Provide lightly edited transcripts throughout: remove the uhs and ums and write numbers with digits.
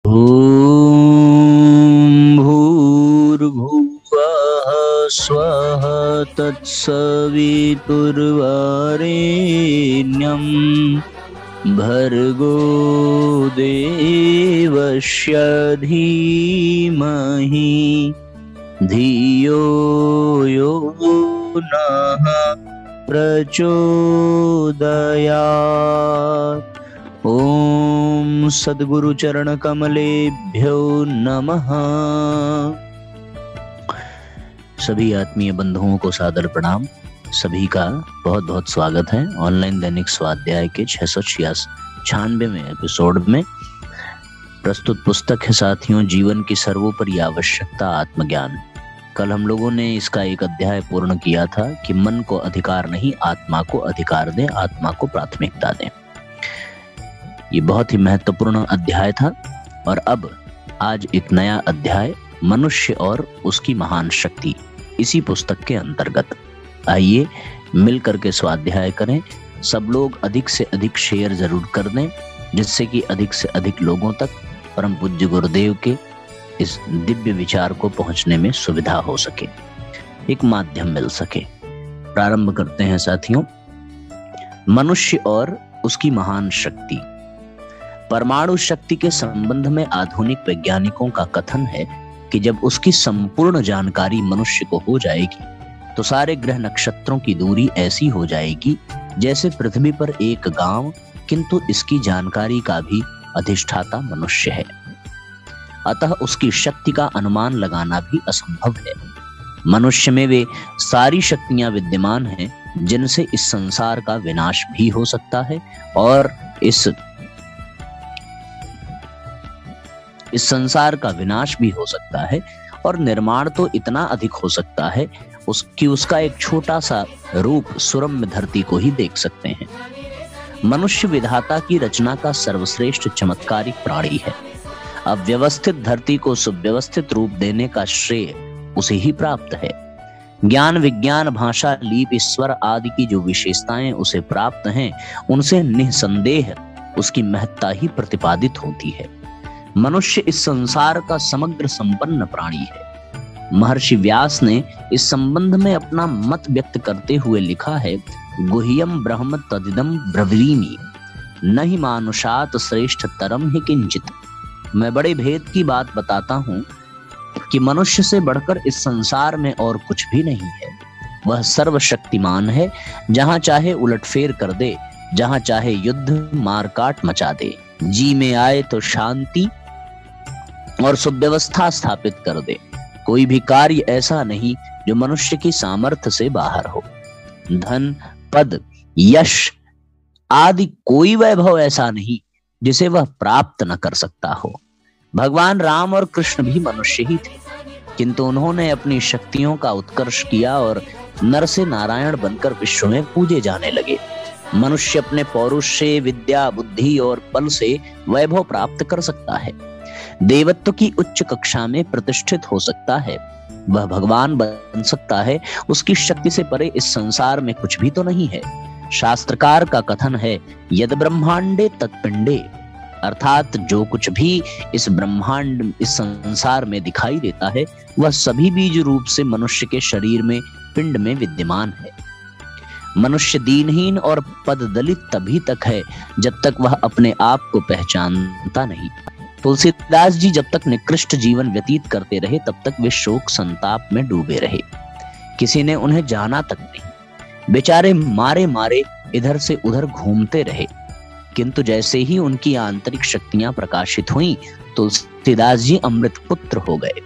ॐ भूर्भुवः स्वः तत्सवितुर्वरेण्यं भर्गो देवस्य धीमहि धियो यो नः प्रचोदयात्। ओम सद्गुरु चरण कमलेभ्यो नमः। सभी आत्मीय बंधुओं को सादर प्रणाम। सभी का बहुत बहुत स्वागत है ऑनलाइन दैनिक स्वाध्याय के 696वें एपिसोड में। प्रस्तुत पुस्तक है साथियों जीवन की सर्वोपरि आवश्यकता आत्मज्ञान। कल हम लोगों ने इसका एक अध्याय पूर्ण किया था कि मन को अधिकार नहीं, आत्मा को अधिकार दें, आत्मा को प्राथमिकता दें। ये बहुत ही महत्वपूर्ण अध्याय था। और अब आज एक नया अध्याय, मनुष्य और उसकी महान शक्ति, इसी पुस्तक के अंतर्गत। आइए मिलकर के स्वाध्याय करें। सब लोग अधिक से अधिक शेयर जरूर कर दें, जिससे कि अधिक से अधिक लोगों तक परम पूज्य गुरुदेव के इस दिव्य विचार को पहुंचने में सुविधा हो सके, एक माध्यम मिल सके। प्रारंभ करते हैं साथियों। मनुष्य और उसकी महान शक्ति। परमाणु शक्ति के संबंध में आधुनिक वैज्ञानिकों का कथन है कि जब उसकी संपूर्ण जानकारी मनुष्य को हो जाएगी तो सारे ग्रह नक्षत्रों की दूरी ऐसी हो जाएगी जैसे पृथ्वी पर एक गांव, किंतु इसकी जानकारी का भी अधिष्ठाता मनुष्य है। अतः उसकी शक्ति का अनुमान लगाना भी असंभव है। मनुष्य में वे सारी शक्तियां विद्यमान हैं जिनसे इस संसार का विनाश भी हो सकता है और इस संसार का विनाश भी हो सकता है और निर्माण तो इतना अधिक हो सकता है उसका एक छोटा सा रूप सुरम्य धरती को ही देख सकते हैं। मनुष्य विधाता की रचना का सर्वश्रेष्ठ चमत्कारिक प्राणी है। अब व्यवस्थित धरती को सुव्यवस्थित रूप देने का श्रेय उसे ही प्राप्त है। ज्ञान, विज्ञान, भाषा, लिपि, स्वर आदि की जो विशेषताएं उसे प्राप्त हैं, उनसे निसंदेह उसकी महत्ता ही प्रतिपादित होती है। मनुष्य इस संसार का समग्र संपन्न प्राणी है। महर्षि व्यास ने इस संबंध में अपना मत व्यक्त करते हुए लिखा है, गुह्यम ब्रह्म तदिदम ब्रवीमि न ही मानुषात श्रेष्ठ तरम ही किंचित। मैं बड़े भेद की बात बताता हूँ कि मनुष्य से बढ़कर इस संसार में और कुछ भी नहीं है। वह सर्वशक्तिमान है, जहां चाहे उलटफेर कर दे, जहां चाहे युद्ध मारकाट मचा दे, जी में आए तो शांति और सुव्यवस्था स्थापित कर दे। कोई भी कार्य ऐसा नहीं जो मनुष्य की सामर्थ्य से बाहर हो। धन, पद, यश आदि कोई वैभव ऐसा नहीं जिसे वह प्राप्त न कर सकता हो। भगवान राम और कृष्ण भी मनुष्य ही थे, किंतु उन्होंने अपनी शक्तियों का उत्कर्ष किया और नर से नारायण बनकर विश्व में पूजे जाने लगे। मनुष्य अपने पौरुष से, विद्या, बुद्धि और बल से वैभव प्राप्त कर सकता है, देवत्व की उच्च कक्षा में प्रतिष्ठित हो सकता है, वह भगवान बन सकता है। उसकी शक्ति से परे इस संसार में कुछ भी तो नहीं है। शास्त्रकार का कथन है, यद ब्रह्मांडे तत्पिंडे, अर्थात जो कुछ भी इस ब्रह्मांड, इस संसार में दिखाई देता है, वह सभी बीज रूप से मनुष्य के शरीर में, पिंड में विद्यमान है। मनुष्य दीनहीन और पददलित तभी तक है जब तक वह अपने आप को पहचानता नहीं। तुलसीदास जी जब तक निकृष्ट जीवन व्यतीत करते रहे तब तक वे शोक संताप में डूबे रहे। किसी ने उन्हें जाना तक नहीं। बेचारे मारे मारे इधर से उधर घूमते रहे, किंतु जैसे ही उनकी आंतरिक शक्तियां प्रकाशित हुईं, तुलसीदास जी अमृत पुत्र हो गए,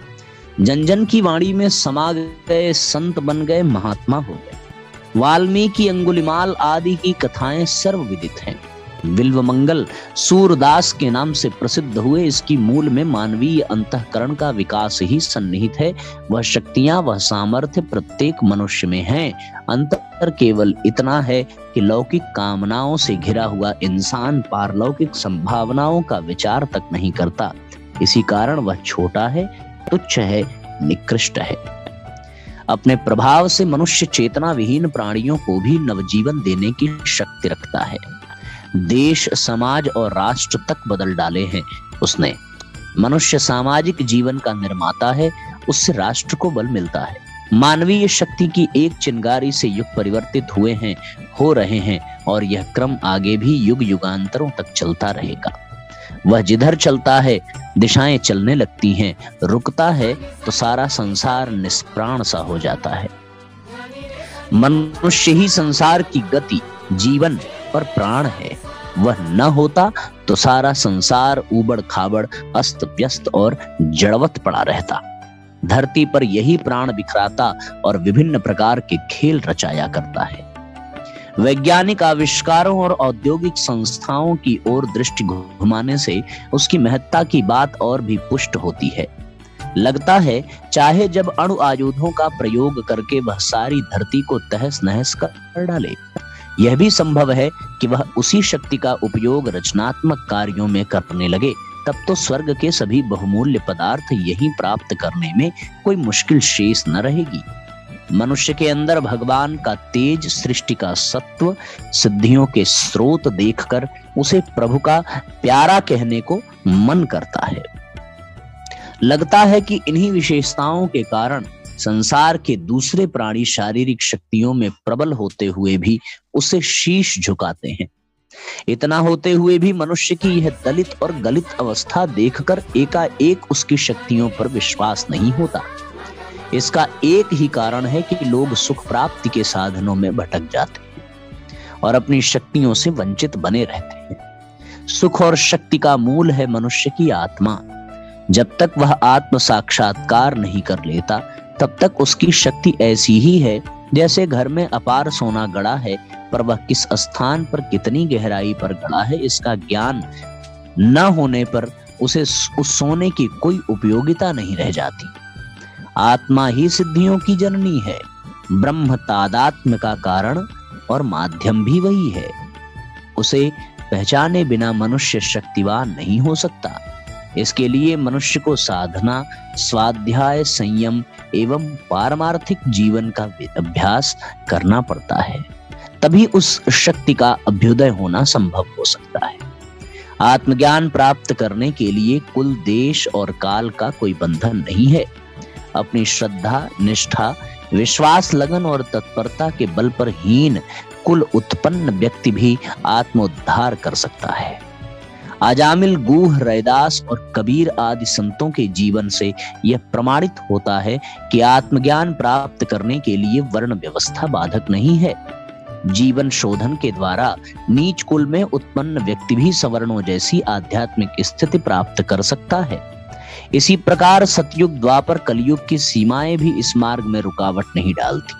जन जन की वाणी में समा गए, संत बन गए, महात्मा हो गए। वाल्मीकि, अंगुलिमाल आदि की कथाएं सर्वविदित हैं। बिल्वमंगल सूरदास के नाम से प्रसिद्ध हुए। इसकी मूल में मानवीय अंतःकरण का विकास ही सन्निहित है। वह शक्तियां, वह सामर्थ्य प्रत्येक मनुष्य में हैं। अंतर केवल इतना है कि लौकिक कामनाओं से घिरा हुआ इंसान पारलौकिक संभावनाओं का विचार तक नहीं करता। इसी कारण वह छोटा है, तुच्छ है, निकृष्ट है। अपने प्रभाव से मनुष्य चेतना विहीन प्राणियों को भी नवजीवन देने की शक्ति रखता है। देश, समाज और राष्ट्र तक बदल डाले हैं उसने। मनुष्य सामाजिक जीवन का निर्माता है, उससे राष्ट्र को बल मिलता है। मानवीय शक्ति की एक चिंगारी से युग परिवर्तित हुए हैं, हो रहे हैं, और यह क्रम आगे भी युग युगांतरों तक चलता रहेगा। वह जिधर चलता है दिशाएं चलने लगती हैं, रुकता है तो सारा संसार निष्प्राण सा हो जाता है। मनुष्य ही संसार की गति, जीवन और प्राण है। वह न होता तो सारा संसार ऊबड़ खाबड़, अस्त व्यस्त और जड़वत पड़ा रहता। धरती पर यही प्राण बिखराता और विभिन्न प्रकार के खेल रचाया करता है। वैज्ञानिक आविष्कारों और औद्योगिक संस्थाओं की ओर दृष्टि घुमाने से उसकी महत्ता की बात और भी पुष्ट होती है। लगता है चाहे जब अणु आयुधों का प्रयोग करके वह सारी धरती को तहस नहस कर डाले, यह भी संभव है कि वह उसी शक्ति का उपयोग रचनात्मक कार्यों में करने लगे, तब तो स्वर्ग के सभी बहुमूल्य पदार्थ यहीं प्राप्त करने में कोई मुश्किल शेष न रहेगी। मनुष्य के अंदर भगवान का तेज, सृष्टि का सत्व, सिद्धियों के स्रोत देखकर उसे प्रभु का प्यारा कहने को मन करता है। लगता है कि इन्हीं विशेषताओं के कारण संसार के दूसरे प्राणी शारीरिक शक्तियों में प्रबल होते हुए भी उसे शीश झुकाते हैं। इतना होते हुए भी मनुष्य की यह दलित और गलित अवस्था देखकर एकाएक उसकी शक्तियों पर विश्वास नहीं होता। इसका एक ही कारण है कि लोग सुख प्राप्ति के साधनों में भटक जाते हैं और अपनी शक्तियों से वंचित बने रहते हैं। सुख और शक्ति का मूल है मनुष्य की आत्मा। जब तक वह आत्म साक्षात्कार नहीं कर लेता, तब तक उसकी शक्ति ऐसी ही है जैसे घर में अपार सोना गड़ा है, पर वह किस स्थान पर कितनी गहराई पर गड़ा है इसका ज्ञान न होने पर उसे उस सोने की कोई उपयोगिता नहीं रह जाती। आत्मा ही सिद्धियों की जननी है। ब्रह्म तादात्म्य का कारण और माध्यम भी वही है। उसे पहचाने बिना मनुष्य शक्तिवान नहीं हो सकता। इसके लिए मनुष्य को साधना, स्वाध्याय, संयम एवं पारमार्थिक जीवन का अभ्यास करना पड़ता है, तभी उस शक्ति का अभ्युदय होना संभव हो सकता है। आत्मज्ञान प्राप्त करने के लिए कुल, देश और काल का कोई बंधन नहीं है। अपनी श्रद्धा, निष्ठा, विश्वास, लगन और तत्परता के बल पर हीन कुल उत्पन्न व्यक्ति भी आत्मोद्धार कर सकता है। आजामिल, गुह, रैदास और कबीर आदि संतों के जीवन से यह प्रमाणित होता है कि आत्मज्ञान प्राप्त करने के लिए वर्ण व्यवस्था बाधक नहीं है। जीवन शोधन के द्वारा नीच कुल में उत्पन्न व्यक्ति भी सवर्णों जैसी आध्यात्मिक स्थिति प्राप्त कर सकता है। इसी प्रकार सतयुग, द्वापर, कलयुग की सीमाएं भी इस मार्ग में रुकावट नहीं डालती।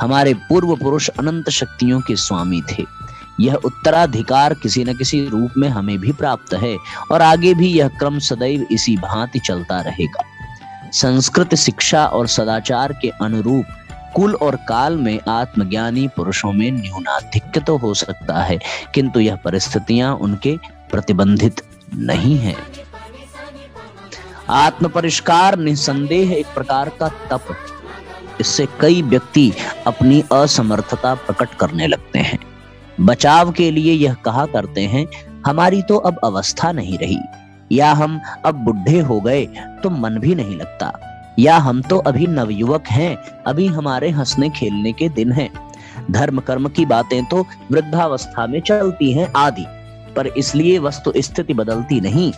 हमारे पूर्व पुरुष अनंत शक्तियों के स्वामी थे। यह उत्तराधिकार किसी न किसी रूप में हमें भी प्राप्त है और आगे भी यह क्रम सदैव इसी भांति चलता रहेगा। संस्कृत, शिक्षा और सदाचार के अनुरूप कुल और काल में आत्मज्ञानी पुरुषों में न्यूनाधिक्य तो हो सकता है, किंतु यह परिस्थितियां उनके प्रतिबंधित नहीं है। आत्म परिष्कार निसंदेह एक प्रकार का तप। इससे कई व्यक्ति अपनी असमर्थता प्रकट करने लगते हैं। बचाव के लिए यह कहा करते हैं, हमारी तो अब अवस्था नहीं रही, या हम अब बुढ़े हो गए तो मन भी नहीं लगता, या हम तो अभी नवयुवक हैं, अभी हमारे हंसने खेलने के दिन हैं। धर्म कर्म की बातें तो वृद्धावस्था में चलती हैं आदि, पर इसलिए वस्तु स्थिति बदलती नहीं।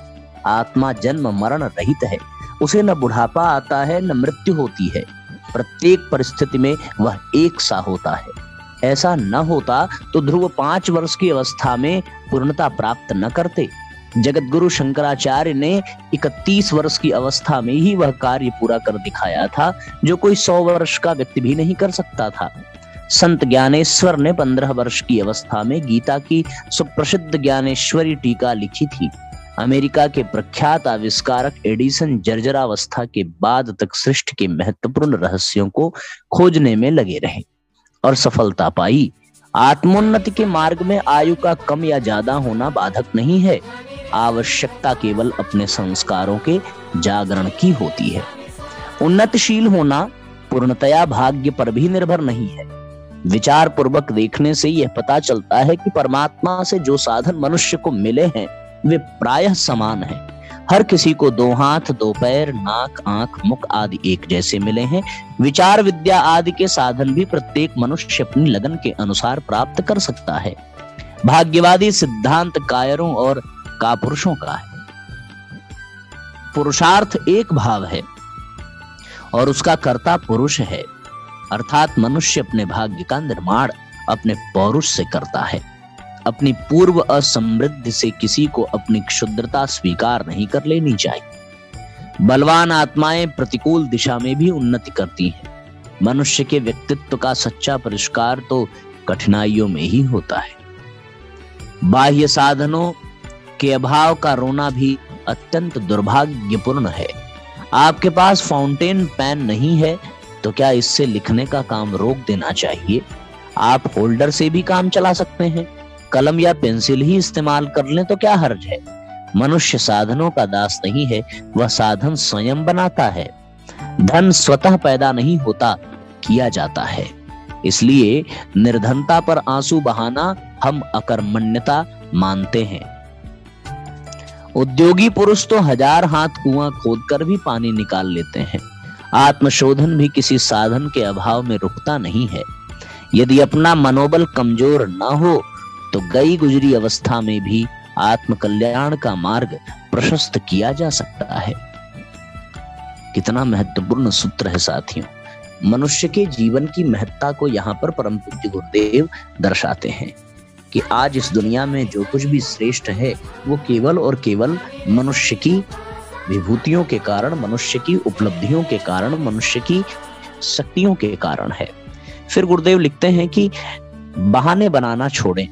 आत्मा जन्म मरण रहित है, उसे न बुढ़ापा आता है न मृत्यु होती है। प्रत्येक परिस्थिति में वह एक सा होता है। ऐसा न होता तो ध्रुव 5 वर्ष की अवस्था में पूर्णता प्राप्त न करते। जगत गुरु शंकराचार्य ने 31 वर्ष की अवस्था में ही वह कार्य पूरा कर दिखाया था, जो कोई 100 वर्ष का व्यक्ति भी नहीं कर सकता था। संत ज्ञानेश्वर ने 15 वर्ष की अवस्था में गीता की सुप्रसिद्ध ज्ञानेश्वरी टीका लिखी थी। अमेरिका के प्रख्यात आविष्कारक एडिसन जर्जरावस्था के बाद तक सृष्टि के महत्वपूर्ण रहस्यों को खोजने में लगे रहे और सफलता पाई। आत्मोन्नति के मार्ग में आयु का कम या ज्यादा होना बाधक नहीं है। आवश्यकता केवल अपने संस्कारों के जागरण की होती है। उन्नतिशील होना पूर्णतया भाग्य पर भी निर्भर नहीं है। विचार पूर्वक देखने से यह पता चलता है कि परमात्मा से जो साधन मनुष्य को मिले हैं वे प्रायः समान हैं। हर किसी को दो हाथ, दो पैर, नाक, आंख, मुख आदि एक जैसे मिले हैं। विचार विद्या आदि के साधन भी प्रत्येक मनुष्य अपनी लगन के अनुसार प्राप्त कर सकता है। भाग्यवादी सिद्धांत कायरों और कापुरुषों का है। पुरुषार्थ एक भाव है और उसका कर्ता पुरुष है, अर्थात मनुष्य अपने भाग्य का निर्माण अपने पौरुष से करता है। अपनी पूर्व असमृद्धि से किसी को अपनी क्षुद्रता स्वीकार नहीं कर लेनी चाहिए। बलवान आत्माएं प्रतिकूल दिशा में भी उन्नति करती हैं। मनुष्य के व्यक्तित्व का सच्चा परिष्कार तो कठिनाइयों में ही होता है। बाह्य साधनों के अभाव का रोना भी अत्यंत दुर्भाग्यपूर्ण है। आपके पास फाउंटेन पेन नहीं है तो क्या इससे लिखने का काम रोक देना चाहिए? आप होल्डर से भी काम चला सकते हैं। कलम या पेंसिल ही इस्तेमाल कर लें तो क्या हर्ज है? मनुष्य साधनों का दास नहीं है, वह साधन स्वयं बनाता है। धन स्वतः पैदा नहीं होता, किया जाता है। इसलिए निर्धनता पर आंसू बहाना हम अकर्मण्यता मानते हैं। उद्योगी पुरुष तो 1000 हाथ कुआं खोदकर भी पानी निकाल लेते हैं। आत्मशोधन भी किसी साधन के अभाव में रुकता नहीं है। यदि अपना मनोबल कमजोर न हो तो गई गुजरी अवस्था में भी आत्मकल्याण का मार्ग प्रशस्त किया जा सकता है। कितना महत्वपूर्ण सूत्र है साथियों। मनुष्य के जीवन की महत्ता को यहाँ पर परम पूज्य गुरुदेव दर्शाते हैं कि आज इस दुनिया में जो कुछ भी श्रेष्ठ है वो केवल और केवल मनुष्य की विभूतियों के कारण, मनुष्य की उपलब्धियों के कारण, मनुष्य की शक्तियों के कारण है। फिर गुरुदेव लिखते हैं कि बहाने बनाना छोड़ें।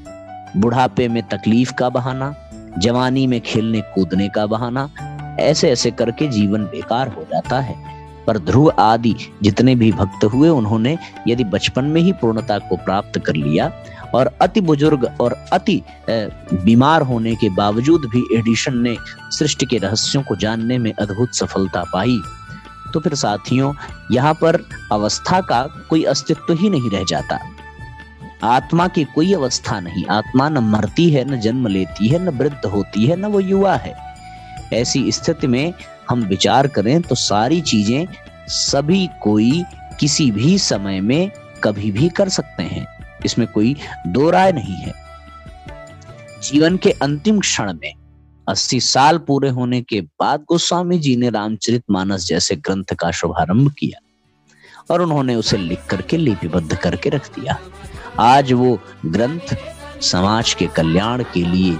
बुढ़ापे में तकलीफ का बहाना, जवानी में खेलने कूदने का बहाना, ऐसे ऐसे करके जीवन बेकार हो जाता है। पर ध्रुव आदि जितने भी भक्त हुए, उन्होंने यदि बचपन में ही पूर्णता को प्राप्त कर लिया और अति बुजुर्ग और अति बीमार होने के बावजूद भी एडिशन ने सृष्टि के रहस्यों को जानने में अद्भुत सफलता पाई, तो फिर साथियों यहाँ पर अवस्था का कोई अस्तित्व ही नहीं रह जाता। आत्मा की कोई अवस्था नहीं। आत्मा न मरती है, न जन्म लेती है, न वृद्ध होती है, न वो युवा है। ऐसी स्थिति में हम विचार करें तो सारी चीजें सभी कोई किसी भी समय में कभी भी कर सकते हैं, इसमें कोई दो राय नहीं है। जीवन के अंतिम क्षण में 80 साल पूरे होने के बाद गोस्वामी जी ने रामचरितमानस जैसे ग्रंथ का शुभारंभ किया और उन्होंने उसे लिख करके लिपिबद्ध करके रख दिया। आज वो ग्रंथ समाज के कल्याण के लिए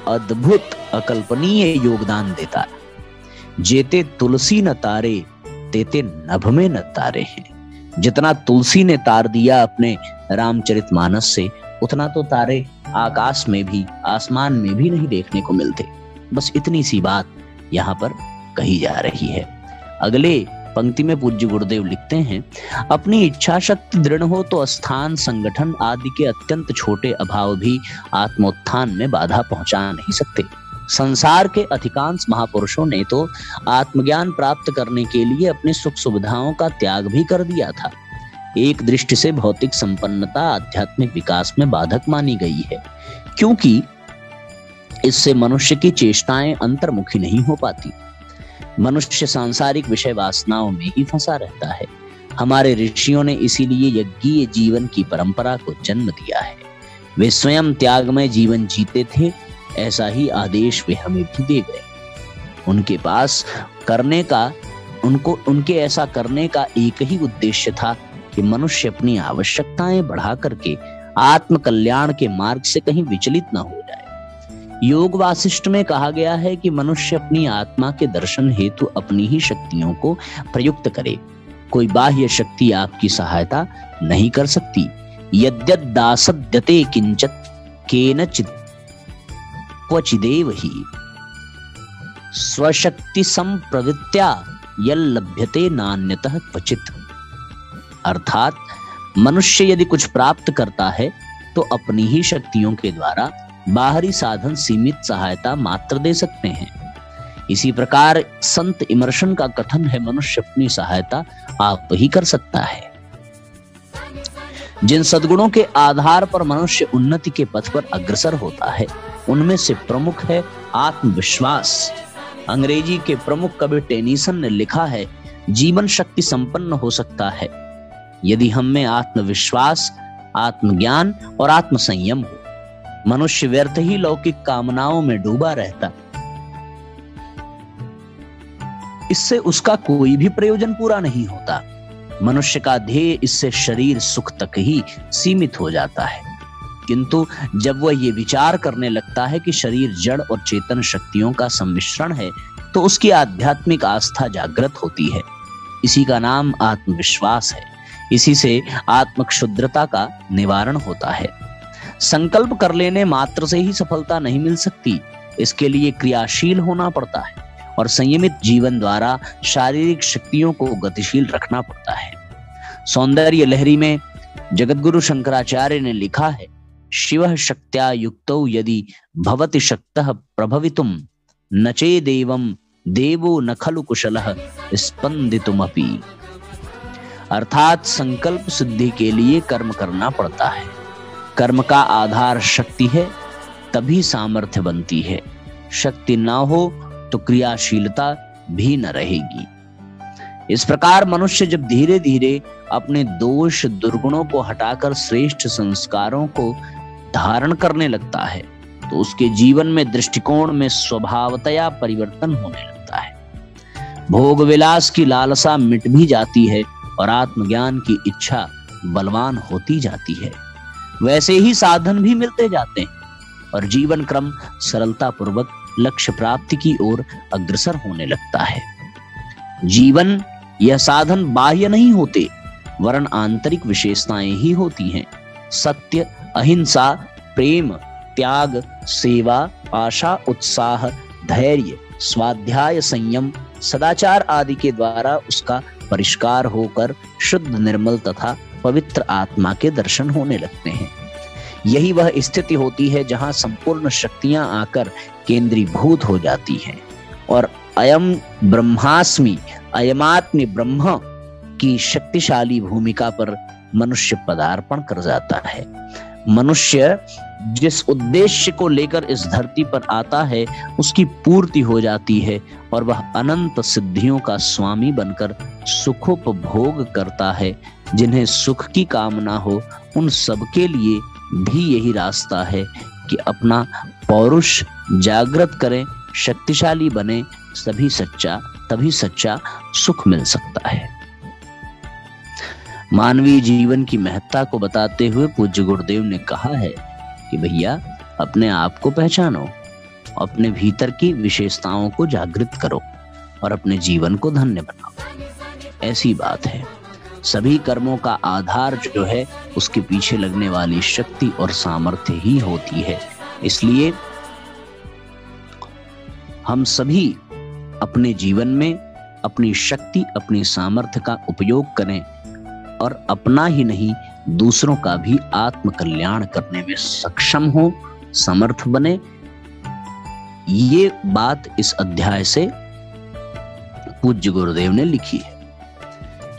अद्भुत अकल्पनीय योगदान देता है। जेते तुलसी न तारे तेते नभ में न तारे हैं। जितना तुलसी ने तार दिया अपने रामचरितमानस से, उतना तो तारे आकाश में भी, आसमान में भी नहीं देखने को मिलते। बस इतनी सी बात यहाँ पर कही जा रही है। अगले पंक्ति में पूज्य गुरुदेव लिखते हैं, अपनी इच्छा शक्ति दृढ़ हो तो स्थान, संगठन आदि के अत्यंत छोटे अभाव भी आत्मोत्थान में बाधा पहुंचा नहीं सकते। संसार के अधिकांश महापुरुषों ने तो आत्मज्ञान प्राप्त करने के लिए अपनी सुख सुविधाओं का त्याग भी कर दिया था। एक दृष्टि से भौतिक संपन्नता आध्यात्मिक विकास में बाधक मानी गई है, क्योंकि इससे मनुष्य की चेष्टाएं अंतर्मुखी नहीं हो पाती। मनुष्य सांसारिक विषय वासनाओं में ही फंसा रहता है। हमारे ऋषियों ने इसीलिए यज्ञीय जीवन की परंपरा को जन्म दिया है। वे स्वयं त्यागमय जीवन जीते थे, ऐसा ही आदेश वे हमें भी दे गए। उनके पास करने का, उनके ऐसा करने का एक ही उद्देश्य था कि मनुष्य अपनी आवश्यकताएं बढ़ा करके आत्म कल्याण के मार्ग से कहीं विचलित न हो जाए। योग वासिष्ठ में कहा गया है कि मनुष्य अपनी आत्मा के दर्शन हेतु अपनी ही शक्तियों को प्रयुक्त करे। कोई बाह्य शक्ति आपकी सहायता नहीं कर सकती। यद्यद् दासद्यते किंचित् केनचित् क्वचिदेव ही स्वशक्ति संप्रवृत्या यल्लभ्यते नान्यतः क्वचित्। अर्थात मनुष्य यदि कुछ प्राप्त करता है तो अपनी ही शक्तियों के द्वारा, बाहरी साधन सीमित सहायता मात्र दे सकते हैं। इसी प्रकार संत इमर्शन का कथन है, मनुष्य अपनी सहायता आप ही कर सकता है। जिन सद्गुणों के आधार पर मनुष्य उन्नति के पथ पर अग्रसर होता है, उनमें से प्रमुख है आत्मविश्वास। अंग्रेजी के प्रमुख कवि टेनीसन ने लिखा है, जीवन शक्ति संपन्न हो सकता है यदि हम में आत्मविश्वास, आत्मज्ञान और आत्मसंयम हो। मनुष्य व्यर्थ ही लौकिक कामनाओं में डूबा रहता, इससे उसका कोई भी प्रयोजन पूरा नहीं होता। मनुष्य का ध्येय इससे शरीर सुख तक ही सीमित हो जाता है। किंतु जब वह ये विचार करने लगता है कि शरीर जड़ और चेतन शक्तियों का सम्मिश्रण है, तो उसकी आध्यात्मिक आस्था जागृत होती है। इसी का नाम आत्मविश्वास है। इसी से आत्मक्षुद्रता का निवारण होता है। संकल्प कर लेने मात्र से ही सफलता नहीं मिल सकती, इसके लिए क्रियाशील होना पड़ता है और संयमित जीवन द्वारा शारीरिक शक्तियों को गतिशील रखना पड़ता है। सौंदर्य लहरी में जगतगुरु शंकराचार्य ने लिखा है, शिवः शक्त्या युक्तौ यदि भवति शक्तः प्रभवितुम न चेदेवं देवो न खलु कुशलः स्पंदितुमपि। अर्थात संकल्प सिद्धि के लिए कर्म करना पड़ता है। कर्म का आधार शक्ति है, तभी सामर्थ्य बनती है। शक्ति ना हो तो क्रियाशीलता भी न रहेगी। इस प्रकार मनुष्य जब धीरे धीरे अपने दोष दुर्गुणों को हटाकर श्रेष्ठ संस्कारों को धारण करने लगता है, तो उसके जीवन में दृष्टिकोण में स्वभावतया परिवर्तन होने लगता है। भोग विलास की लालसा मिट भी जाती है और आत्मज्ञान की इच्छा बलवान होती जाती है। वैसे ही साधन भी मिलते जाते हैं और जीवन क्रम सरलता पूर्वक लक्ष्य प्राप्ति की ओर अग्रसर होने लगता है। जीवन यह साधन बाह्य नहीं होते, वरन आंतरिक विशेषताएं ही होती हैं। सत्य, अहिंसा, प्रेम, त्याग, सेवा, आशा, उत्साह, धैर्य, स्वाध्याय, संयम, सदाचार आदि के द्वारा उसका परिष्कार होकर शुद्ध, निर्मल तथा पवित्र आत्मा के दर्शन होने लगते हैं। यही वह स्थिति होती है जहां संपूर्ण शक्तियां आकर केंद्रीभूत हो जाती हैं और अयम ब्रह्मास्मि, अयमात्म ब्रह्म की शक्तिशाली भूमिका पर मनुष्य पदार्पण कर जाता है। मनुष्य जिस उद्देश्य को लेकर इस धरती पर आता है, उसकी पूर्ति हो जाती है और वह अनंत सिद्धियों का स्वामी बनकर सुखोपभोग करता है। जिन्हें सुख की कामना हो, उन सबके लिए भी यही रास्ता है कि अपना पौरुष जागृत करें, शक्तिशाली बने, तभी सच्चा सुख मिल सकता है। मानवीय जीवन की महत्ता को बताते हुए पूज्य गुरुदेव ने कहा है कि भैया, अपने आप को पहचानो, अपने भीतर की विशेषताओं को जागृत करो और अपने जीवन को धन्य बनाओ। ऐसी बात है। सभी कर्मों का आधार जो है, उसके पीछे लगने वाली शक्ति और सामर्थ्य ही होती है। इसलिए हम सभी अपने जीवन में अपनी शक्ति, अपनी सामर्थ्य का उपयोग करें और अपना ही नहीं, दूसरों का भी आत्म कल्याण करने में सक्षम हो, समर्थ बने। ये बात इस अध्याय से पूज्य गुरुदेव ने लिखी है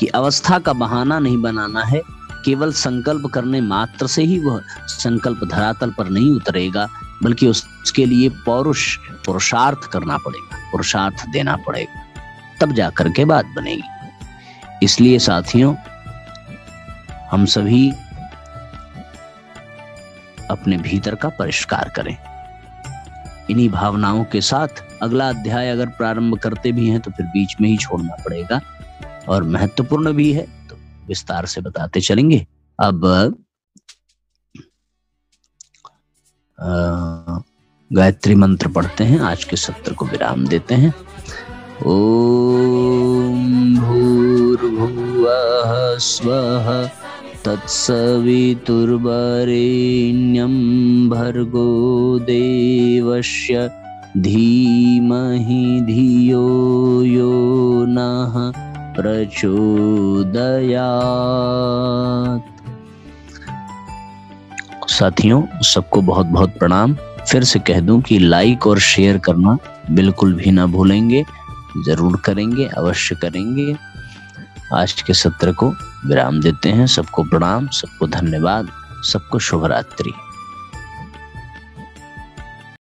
कि अवस्था का बहाना नहीं बनाना है। केवल संकल्प करने मात्र से ही वह संकल्प धरातल पर नहीं उतरेगा, बल्कि उसके लिए पुरुषार्थ करना पड़ेगा, पुरुषार्थ देना पड़ेगा, तब जाकर के बात बनेगी। इसलिए साथियों, हम सभी अपने भीतर का परिष्कार करें। इन्हीं भावनाओं के साथ अगला अध्याय अगर प्रारंभ करते भी हैं तो फिर बीच में ही छोड़ना पड़ेगा और महत्वपूर्ण भी है, तो विस्तार से बताते चलेंगे। अब गायत्री मंत्र पढ़ते हैं, आज के सत्र को विराम देते हैं। ओम भूर्भुवः स्वः तत्सवितुर्वरेण्यं भर्गो देवस्य धीमहि धियो यो नः प्रचोदयात्। साथियों, सबको बहुत बहुत प्रणाम। फिर से कह दूं कि लाइक और शेयर करना बिल्कुल भी ना भूलेंगे, जरूर करेंगे, अवश्य करेंगे। आज के सत्र को विराम देते हैं। सबको प्रणाम, सबको धन्यवाद, सबको शुभ रात्रि।